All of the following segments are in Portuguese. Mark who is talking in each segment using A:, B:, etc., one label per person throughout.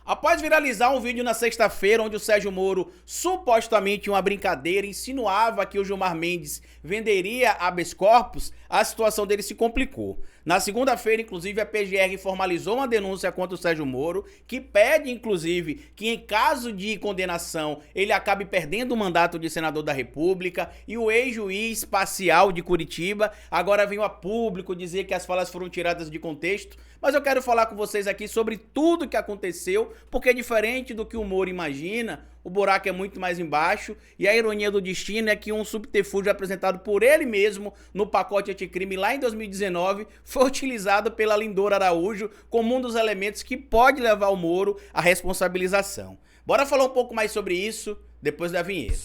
A: Após viralizar um vídeo na sexta-feira onde o Sérgio Moro, supostamente em uma brincadeira, insinuava que o Gilmar Mendes venderia habeas corpus, a situação dele se complicou. Na segunda-feira, inclusive, a PGR formalizou uma denúncia contra o Sérgio Moro, que pede, inclusive, que em caso de condenação ele acabe perdendo o mandato de senador da República, e o ex-juiz parcial de Curitiba agora veio a público dizer que as falas foram tiradas de contexto. Mas eu quero falar com vocês aqui sobre tudo que aconteceu, porque diferente do que o Moro imagina, o buraco é muito mais embaixo, e a ironia do destino é que um subterfúgio apresentado por ele mesmo no pacote anticrime lá em 2019 foi utilizado pela Lindora Araújo como um dos elementos que pode levar o Moro à responsabilização. Bora falar um pouco mais sobre isso depois da vinheta.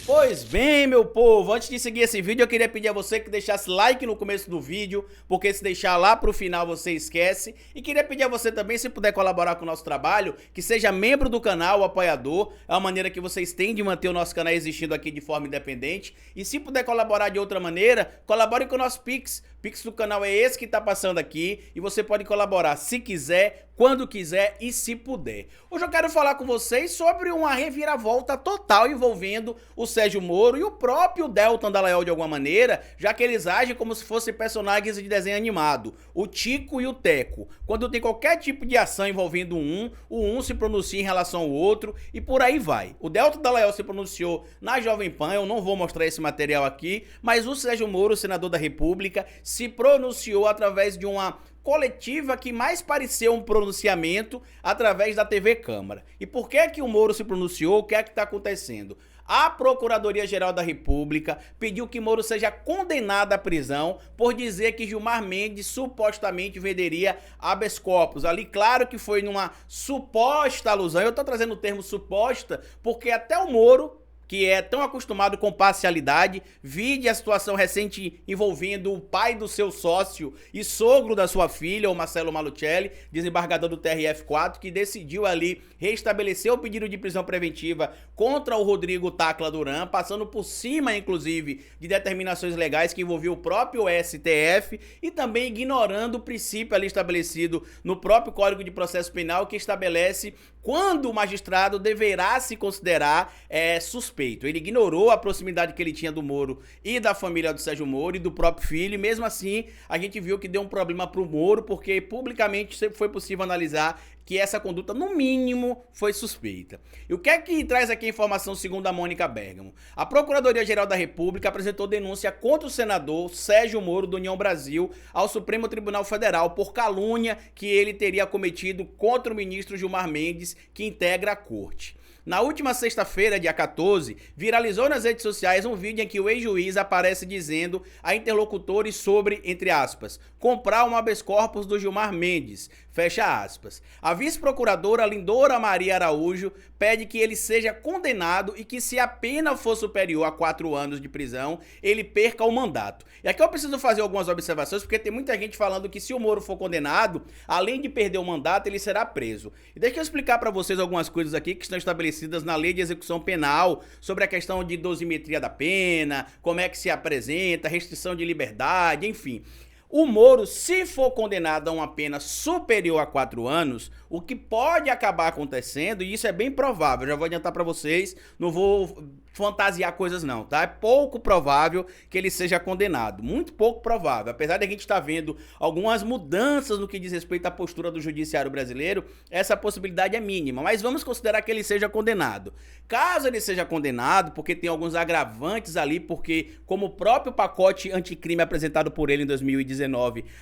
A: Pois bem, meu povo, antes de seguir esse vídeo eu queria pedir a você que deixasse like no começo do vídeo, porque se deixar lá pro final você esquece, e queria pedir a você também, se puder colaborar com o nosso trabalho, que seja membro do canal, apoiador, é uma maneira que vocês têm de manter o nosso canal existindo aqui de forma independente, e se puder colaborar de outra maneira, colabore com o nosso Pix. Pix do canal é esse que tá passando aqui, e você pode colaborar se quiser, quando quiser e se puder. Hoje eu quero falar com vocês sobre uma reviravolta total envolvendo o Sérgio Moro e o próprio Deltan Dallagnol de alguma maneira, já que eles agem como se fossem personagens de desenho animado, o Tico e o Teco. Quando tem qualquer tipo de ação envolvendo o um se pronuncia em relação ao outro e por aí vai. O Deltan Dallagnol se pronunciou na Jovem Pan, eu não vou mostrar esse material aqui, mas o Sérgio Moro, senador da República, se pronunciou através de uma coletiva que mais pareceu um pronunciamento através da TV Câmara. E por que o Moro se pronunciou? O que é que está acontecendo? A Procuradoria-Geral da República pediu que Moro seja condenado à prisão por dizer que Gilmar Mendes supostamente venderia habeas corpus. Ali, claro que foi numa suposta alusão. Eu estou trazendo o termo suposta porque até o Moro, que é tão acostumado com parcialidade, vide a situação recente envolvendo o pai do seu sócio e sogro da sua filha, o Marcelo Malucelli, desembargador do TRF4, que decidiu ali restabelecer o pedido de prisão preventiva contra o Rodrigo Tacla Duran, passando por cima, inclusive, de determinações legais que envolviam o próprio STF e também ignorando o princípio ali estabelecido no próprio Código de Processo Penal, que estabelece quando o magistrado deverá se considerar suspeito. Ele ignorou a proximidade que ele tinha do Moro e da família do Sérgio Moro e do próprio filho, e mesmo assim a gente viu que deu um problema pro Moro, porque publicamente sempre foi possível analisar que essa conduta, no mínimo, foi suspeita. E o que é que traz aqui a informação segundo a Mônica Bergamo? A Procuradoria-Geral da República apresentou denúncia contra o senador Sérgio Moro do União Brasil ao Supremo Tribunal Federal por calúnia que ele teria cometido contra o ministro Gilmar Mendes, que integra a corte. Na última sexta-feira, dia 14, viralizou nas redes sociais um vídeo em que o ex-juiz aparece dizendo a interlocutores sobre, entre aspas, comprar um habeas corpus do Gilmar Mendes, fecha aspas. A vice-procuradora Lindora Maria Araújo pede que ele seja condenado e que, se a pena for superior a 4 anos de prisão, ele perca o mandato. E aqui eu preciso fazer algumas observações, porque tem muita gente falando que se o Moro for condenado, além de perder o mandato, ele será preso. E deixa eu explicar para vocês algumas coisas aqui que estão estabelecidas na Lei de Execução Penal, sobre a questão de dosimetria da pena, como é que se apresenta, restrição de liberdade, enfim. O Moro, se for condenado a uma pena superior a 4 anos, o que pode acabar acontecendo, e isso é bem provável, já vou adiantar para vocês, não vou fantasiar coisas não, tá? É pouco provável que ele seja condenado, muito pouco provável. Apesar de a gente estar vendo algumas mudanças no que diz respeito à postura do judiciário brasileiro, essa possibilidade é mínima, mas vamos considerar que ele seja condenado. Caso ele seja condenado, porque tem alguns agravantes ali, porque como o próprio pacote anticrime apresentado por ele em 2019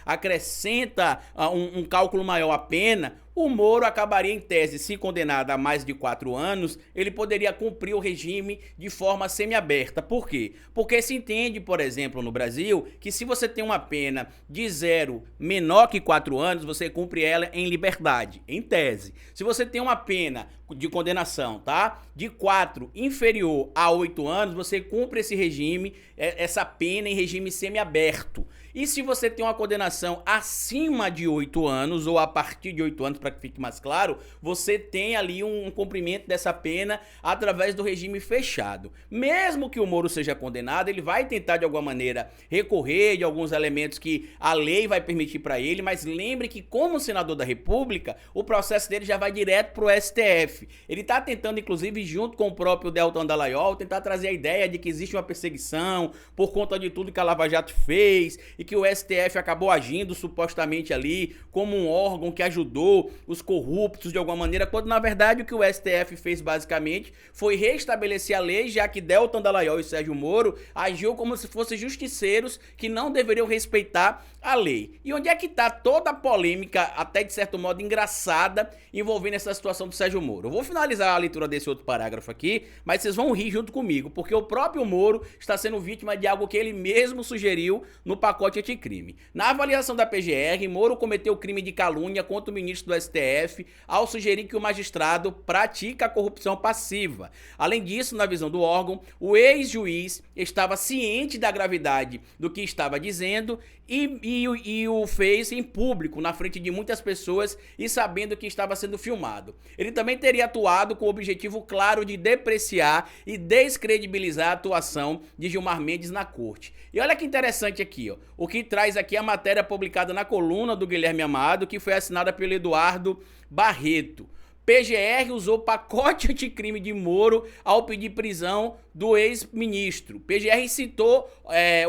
A: acrescenta um cálculo maior à pena, o Moro acabaria, em tese, se condenado a mais de 4 anos, ele poderia cumprir o regime de forma semiaberta. Por quê? Porque se entende, por exemplo, no Brasil, que se você tem uma pena de 0 menor que 4 anos, você cumpre ela em liberdade, em tese. Se você tem uma pena de condenação, tá? De 4 inferior a 8 anos, você cumpre esse regime, essa pena em regime semiaberto. E se você tem uma condenação acima de 8 anos, ou a partir de 8 anos, para que fique mais claro, você tem ali um cumprimento dessa pena através do regime fechado. Mesmo que o Moro seja condenado, ele vai tentar de alguma maneira recorrer de alguns elementos que a lei vai permitir para ele, mas lembre que como senador da República, o processo dele já vai direto pro STF. Ele tá tentando, inclusive, junto com o próprio Deltan Dallagnol, tentar trazer a ideia de que existe uma perseguição por conta de tudo que a Lava Jato fez, e que o STF acabou agindo supostamente ali como um órgão que ajudou os corruptos de alguma maneira, quando na verdade o que o STF fez basicamente foi restabelecer a lei, já que Deltan Dallagnol e Sérgio Moro agiu como se fossem justiceiros que não deveriam respeitar a lei. E onde é que tá toda a polêmica, até de certo modo engraçada, envolvendo essa situação do Sérgio Moro? Eu vou finalizar a leitura desse outro parágrafo aqui, mas vocês vão rir junto comigo, porque o próprio Moro está sendo vítima de algo que ele mesmo sugeriu no pacote anticrime. Na avaliação da PGR, Moro cometeu crime de calúnia contra o ministro do STF ao sugerir que o magistrado pratica a corrupção passiva. Além disso, na visão do órgão, o ex-juiz estava ciente da gravidade do que estava dizendo e o fez em público, na frente de muitas pessoas e sabendo que estava sendo filmado. Ele também teria atuado com o objetivo claro de depreciar e descredibilizar a atuação de Gilmar Mendes na corte. E olha que interessante aqui, ó, o que traz aqui a matéria publicada na coluna do Guilherme Amado, que foi assinada pelo Eduardo Barreto. PGR usou pacote anticrime de Moro ao pedir prisão do ex-ministro. PGR citou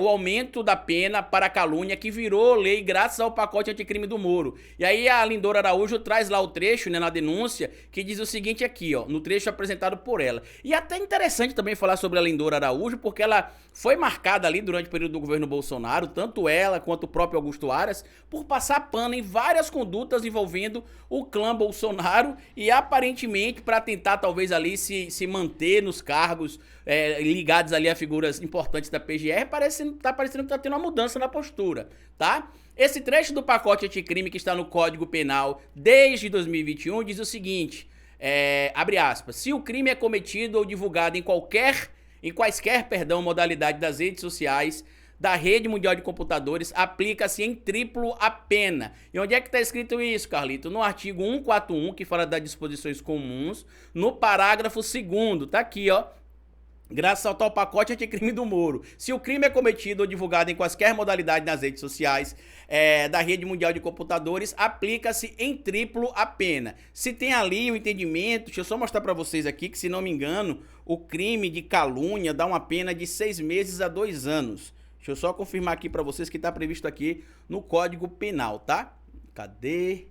A: o aumento da pena para a calúnia que virou lei graças ao pacote anticrime do Moro. E aí a Lindora Araújo traz lá o trecho, né, na denúncia, que diz o seguinte aqui, ó, no trecho apresentado por ela. E até interessante também falar sobre a Lindora Araújo, porque ela foi marcada ali durante o período do governo Bolsonaro, tanto ela quanto o próprio Augusto Aras, por passar pano em várias condutas envolvendo o clã Bolsonaro e aparentemente para tentar talvez ali se manter nos cargos ligados ali a figuras importantes da PGR, tá parecendo que tá tendo uma mudança na postura, tá? Esse trecho do pacote anticrime que está no Código Penal desde 2021 diz o seguinte, abre aspas, se o crime é cometido ou divulgado em quaisquer modalidade das redes sociais da rede mundial de computadores, aplica-se em triplo a pena. E onde é que está escrito isso, Carlito? No artigo 141, que fala das disposições comuns, no parágrafo 2º, tá aqui, ó. Graças ao tal pacote anticrime do Moro. Se o crime é cometido ou divulgado em quaisquer modalidade nas redes sociais da rede mundial de computadores, aplica-se em triplo a pena. Se tem ali o entendimento, deixa eu só mostrar para vocês aqui que, se não me engano, o crime de calúnia dá uma pena de 6 meses a 2 anos. Deixa eu só confirmar aqui para vocês que está previsto aqui no Código Penal, tá? Cadê?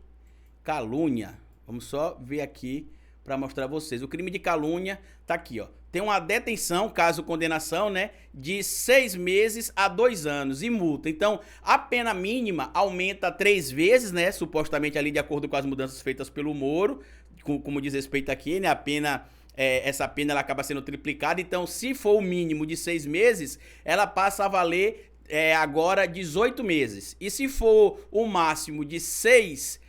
A: Calúnia. Vamos só ver aqui para mostrar a vocês. O crime de calúnia tá aqui, ó. Tem uma detenção, caso condenação, né, de 6 meses a 2 anos e multa. Então, a pena mínima aumenta 3 vezes, né, supostamente ali de acordo com as mudanças feitas pelo Moro, como diz respeito aqui, né, a pena... essa pena ela acaba sendo triplicada, então se for o mínimo de 6 meses, ela passa a valer agora 18 meses. E se for o máximo de 6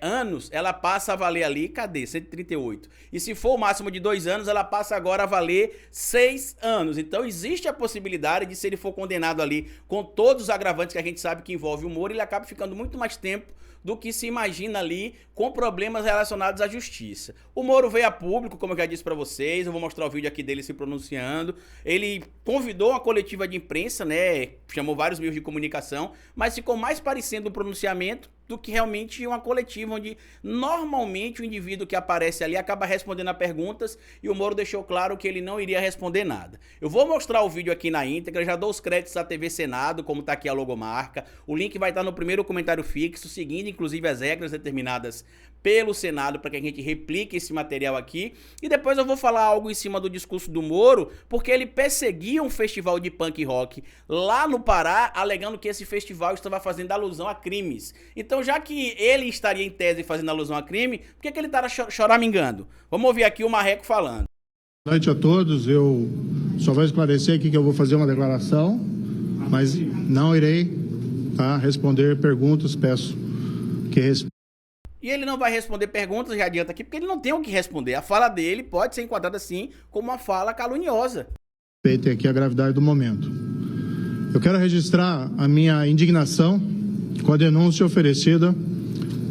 A: anos, ela passa a valer ali, cadê? 138. E se for o máximo de 2 anos, ela passa agora a valer 6 anos. Então existe a possibilidade de, se ele for condenado ali com todos os agravantes que a gente sabe que envolve o Moro, ele acaba ficando muito mais tempo do que se imagina ali, com problemas relacionados à justiça. O Moro veio a público, como eu já disse pra vocês, eu vou mostrar o vídeo aqui dele se pronunciando. Ele convidou uma coletiva de imprensa, né, chamou vários meios de comunicação, mas ficou mais parecendo um pronunciamento do que realmente uma coletiva, onde normalmente o indivíduo que aparece ali acaba respondendo a perguntas, e o Moro deixou claro que ele não iria responder nada. Eu vou mostrar o vídeo aqui na íntegra, já dou os créditos à TV Senado, como tá aqui a logomarca, o link vai estar no primeiro comentário fixo, seguindo inclusive as regras determinadas pelo Senado para que a gente replique esse material aqui, e depois eu vou falar algo em cima do discurso do Moro, porque ele perseguia um festival de punk rock lá no Pará, alegando que esse festival estava fazendo alusão a crimes. Então, já que ele estaria em tese fazendo alusão a crime, por que ele estava choramingando? Vamos ouvir aqui o Marreco falando.
B: Boa noite a todos, eu só vou esclarecer aqui que eu vou fazer uma declaração, mas não irei responder perguntas, peço que respeite.
A: E ele não vai responder perguntas, já adianta aqui, porque ele não tem o que responder. A fala dele pode ser enquadrada, sim, como uma fala caluniosa.
B: Respeito aqui a gravidade do momento. Eu quero registrar a minha indignação com a denúncia oferecida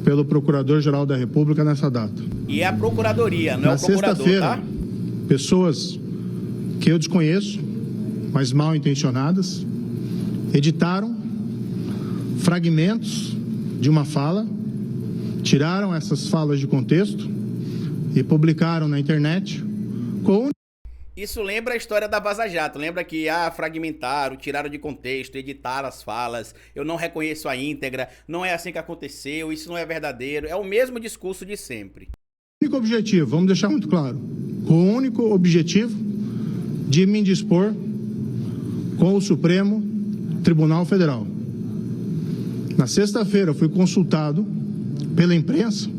B: pelo Procurador-Geral da República nessa data.
A: E é a Procuradoria, não é o Procurador, tá?
B: Pessoas que eu desconheço, mas mal intencionadas, editaram fragmentos de uma fala, tiraram essas falas de contexto e publicaram na internet com...
A: Isso lembra a história da Vaza Jato, lembra que fragmentaram, tiraram de contexto, editaram as falas, eu não reconheço a íntegra, não é assim que aconteceu, isso não é verdadeiro, é o mesmo discurso de sempre.
B: O único objetivo, vamos deixar muito claro, o único objetivo de me indispor com o Supremo Tribunal Federal. Na sexta-feira eu fui consultado pela imprensa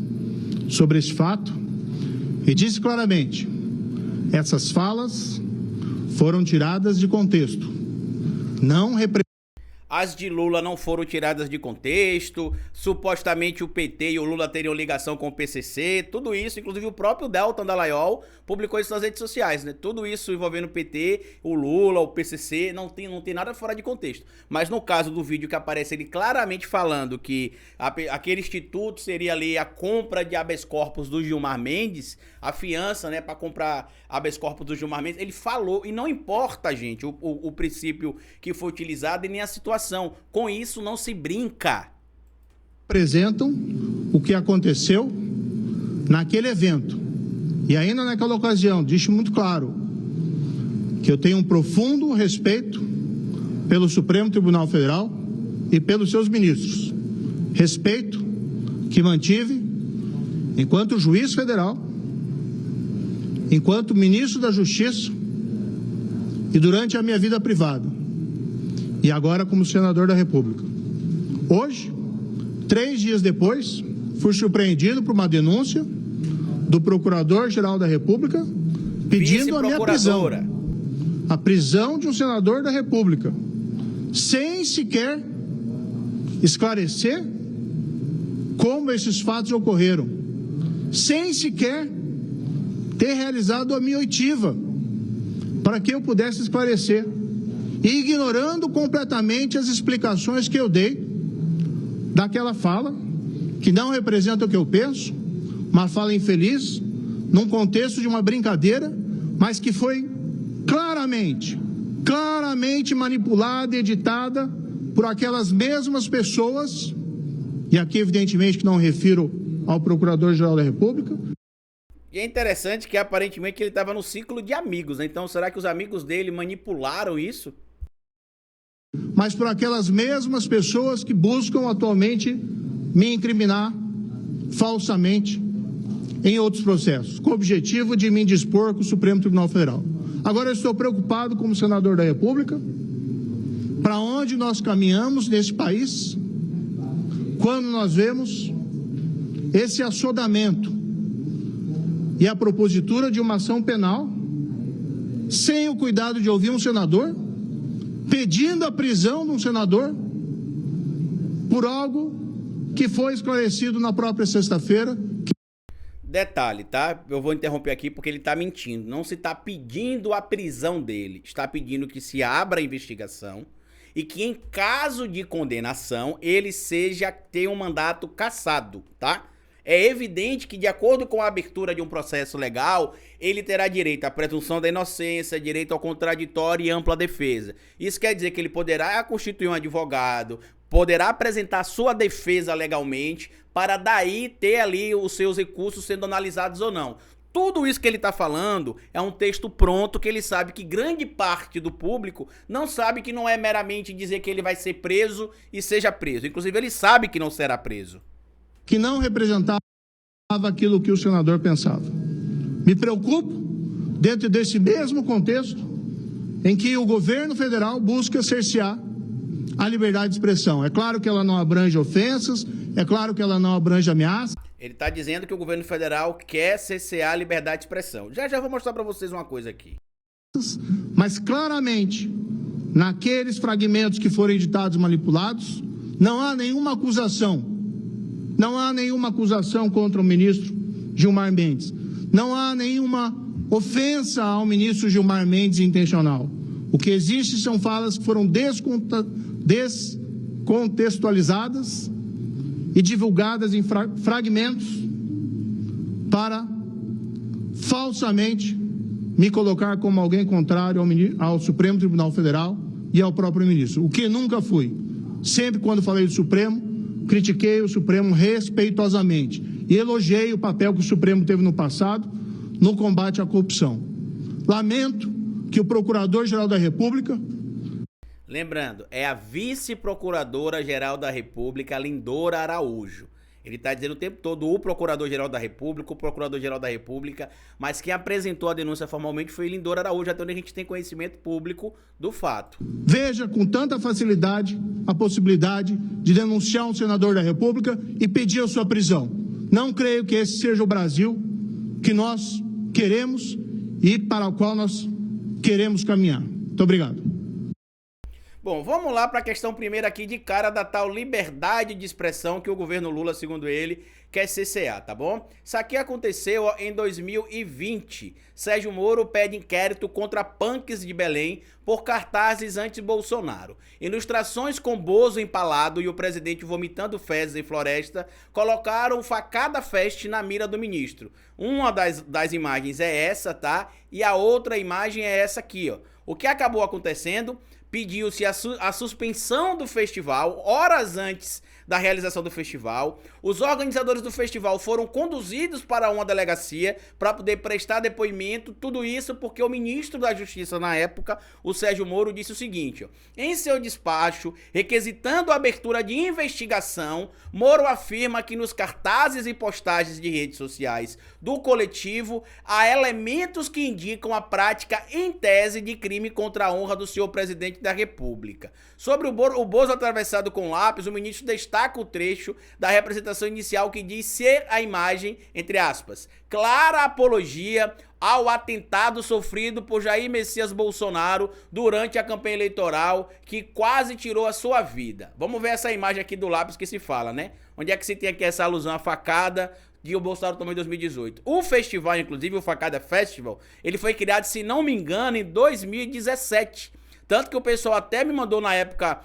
B: sobre esse fato e disse claramente: essas falas foram tiradas de contexto, não representam.
A: As de Lula não foram tiradas de contexto, supostamente o PT e o Lula teriam ligação com o PCC, tudo isso, inclusive o próprio Deltan Dallagnol publicou isso nas redes sociais, né? Tudo isso envolvendo o PT, o Lula, o PCC, não tem nada fora de contexto. Mas no caso do vídeo que aparece ele claramente falando que aquele instituto seria ali a compra de habeas corpus do Gilmar Mendes, a fiança, né, para comprar habeas corpus do Gilmar Mendes, ele falou, e não importa, gente, o princípio que foi utilizado e nem a situação. Com isso não se brinca.
B: Apresentam o que aconteceu naquele evento. E ainda naquela ocasião, disse muito claro que eu tenho um profundo respeito pelo Supremo Tribunal Federal e pelos seus ministros. Respeito que mantive enquanto juiz federal, enquanto ministro da Justiça e durante a minha vida privada. E agora como senador da República. Hoje, 3 dias depois, fui surpreendido por uma denúncia do Procurador-Geral da República pedindo a minha prisão. A prisão de um senador da República, sem sequer esclarecer como esses fatos ocorreram, sem sequer ter realizado a minha oitiva para que eu pudesse esclarecer. E ignorando completamente as explicações que eu dei daquela fala, que não representa o que eu penso, uma fala infeliz, num contexto de uma brincadeira, mas que foi claramente manipulada e editada por aquelas mesmas pessoas, e aqui evidentemente que não refiro ao Procurador-Geral da República.
A: E é interessante que aparentemente ele estava no ciclo de amigos, né? Então será que os amigos dele manipularam isso?
B: Mas por aquelas mesmas pessoas que buscam atualmente me incriminar falsamente em outros processos, com o objetivo de me indispor com o Supremo Tribunal Federal. Agora eu estou preocupado como senador da República, para onde nós caminhamos nesse país, quando nós vemos esse assodamento e a propositura de uma ação penal, sem o cuidado de ouvir um senador, pedindo a prisão de um senador por algo que foi esclarecido na própria sexta-feira.
A: Detalhe, tá? Eu vou interromper aqui porque ele tá mentindo. Não se tá pedindo a prisão dele. Está pedindo que se abra a investigação e que em caso de condenação ele tenha um mandato cassado, tá? É evidente que, de acordo com a abertura de um processo legal, ele terá direito à presunção da inocência, direito ao contraditório e ampla defesa. Isso quer dizer que ele poderá constituir um advogado, poderá apresentar sua defesa legalmente, para daí ter ali os seus recursos sendo analisados ou não. Tudo isso que ele está falando é um texto pronto que ele sabe que grande parte do público não sabe, que não é meramente dizer que ele vai ser preso e seja preso. Inclusive ele sabe que não será preso.
B: Que não representava aquilo que o senador pensava. Me preocupo dentro desse mesmo contexto em que o governo federal busca cercear a liberdade de expressão. É claro que ela não abrange ofensas, é claro que ela não abrange ameaças.
A: Ele está dizendo que o governo federal quer cercear a liberdade de expressão. Já vou mostrar para vocês uma coisa aqui.
B: Mas claramente, naqueles fragmentos que foram editados e manipulados, não há nenhuma acusação Não há nenhuma acusação contra o ministro Gilmar Mendes. Não há nenhuma ofensa ao ministro Gilmar Mendes intencional. O que existe são falas que foram descontextualizadas e divulgadas em fragmentos para falsamente me colocar como alguém contrário ao Supremo Tribunal Federal e ao próprio ministro, o que nunca fui. Sempre quando falei do Supremo, critiquei o Supremo respeitosamente e elogiei o papel que o Supremo teve no passado no combate à corrupção. Lamento que o Procurador-Geral da República...
A: Lembrando, é a Vice-Procuradora-Geral da República, Lindora Araújo. Ele está dizendo o tempo todo o Procurador-Geral da República, o Procurador-Geral da República, mas quem apresentou a denúncia formalmente foi Lindora Araújo, até onde a gente tem conhecimento público do fato.
B: Veja com tanta facilidade a possibilidade de denunciar um senador da República e pedir a sua prisão. Não creio que esse seja o Brasil que nós queremos e para o qual nós queremos caminhar. Muito obrigado.
A: Bom, vamos lá para a questão primeira aqui de cara da tal liberdade de expressão que o governo Lula, segundo ele, quer cercear, tá bom? Isso aqui aconteceu em 2020. Sérgio Moro pede inquérito contra punks de Belém por cartazes anti-Bolsonaro. Ilustrações com Bozo empalado e o presidente vomitando fezes em floresta colocaram o Facada Fest na mira do ministro. Uma das imagens é essa, tá? E a outra imagem é essa aqui, ó. O que acabou acontecendo? Pediu-se a suspensão do festival horas antes da realização do festival. Os organizadores do festival foram conduzidos para uma delegacia para poder prestar depoimento. Tudo isso porque o ministro da Justiça na época, o Sérgio Moro, disse o seguinte, ó, em seu despacho, requisitando a abertura de investigação, Moro afirma que nos cartazes e postagens de redes sociais do coletivo há elementos que indicam a prática em tese de crime contra a honra do senhor presidente da República. Sobre o Bozo atravessado com lápis, o ministro destaca o trecho da representação inicial que diz ser a imagem, entre aspas, clara apologia ao atentado sofrido por Jair Messias Bolsonaro durante a campanha eleitoral que quase tirou a sua vida. Vamos ver essa imagem aqui do lápis que se fala, né? Onde é que se tem aqui essa alusão à facada que o Bolsonaro tomou em 2018. O festival, inclusive, o Facada Festival, ele foi criado, se não me engano, em 2017. Tanto que o pessoal até me mandou na época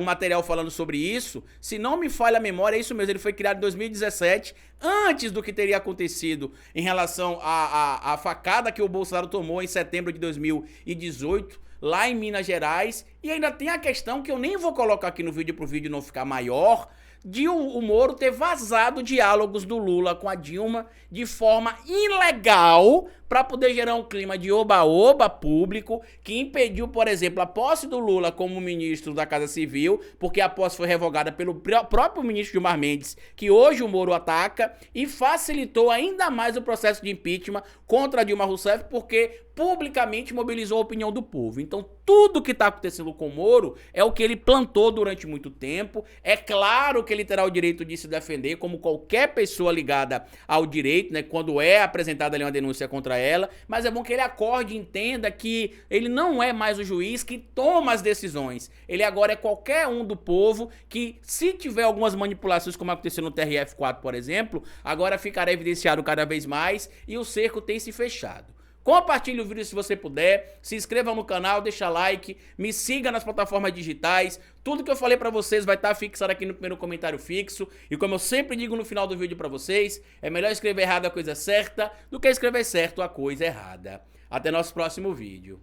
A: um material falando sobre isso. Se não me falha a memória, é isso mesmo. Ele foi criado em 2017, antes do que teria acontecido em relação à facada que o Bolsonaro tomou em setembro de 2018, lá em Minas Gerais. E ainda tem a questão que eu nem vou colocar aqui no vídeo para o vídeo não ficar maior, de o Moro ter vazado diálogos do Lula com a Dilma de forma ilegal para poder gerar um clima de oba-oba público que impediu, por exemplo, a posse do Lula como ministro da Casa Civil, porque a posse foi revogada pelo próprio ministro Gilmar Mendes, que hoje o Moro ataca, e facilitou ainda mais o processo de impeachment contra a Dilma Rousseff, porque publicamente mobilizou a opinião do povo. Então, tudo que está acontecendo com o Moro é o que ele plantou durante muito tempo. É claro que ele terá o direito de se defender, como qualquer pessoa ligada ao direito, né, quando é apresentada ali uma denúncia contra ela, mas é bom que ele acorde e entenda que ele não é mais o juiz que toma as decisões. Ele agora é qualquer um do povo que, se tiver algumas manipulações, como aconteceu no TRF4, por exemplo, agora ficará evidenciado cada vez mais e o cerco tem se fechado. Compartilhe o vídeo se você puder, se inscreva no canal, deixa like, me siga nas plataformas digitais. Tudo que eu falei pra vocês vai estar fixado aqui no primeiro comentário fixo. E como eu sempre digo no final do vídeo pra vocês, é melhor escrever errado a coisa certa do que escrever certo a coisa errada. Até nosso próximo vídeo.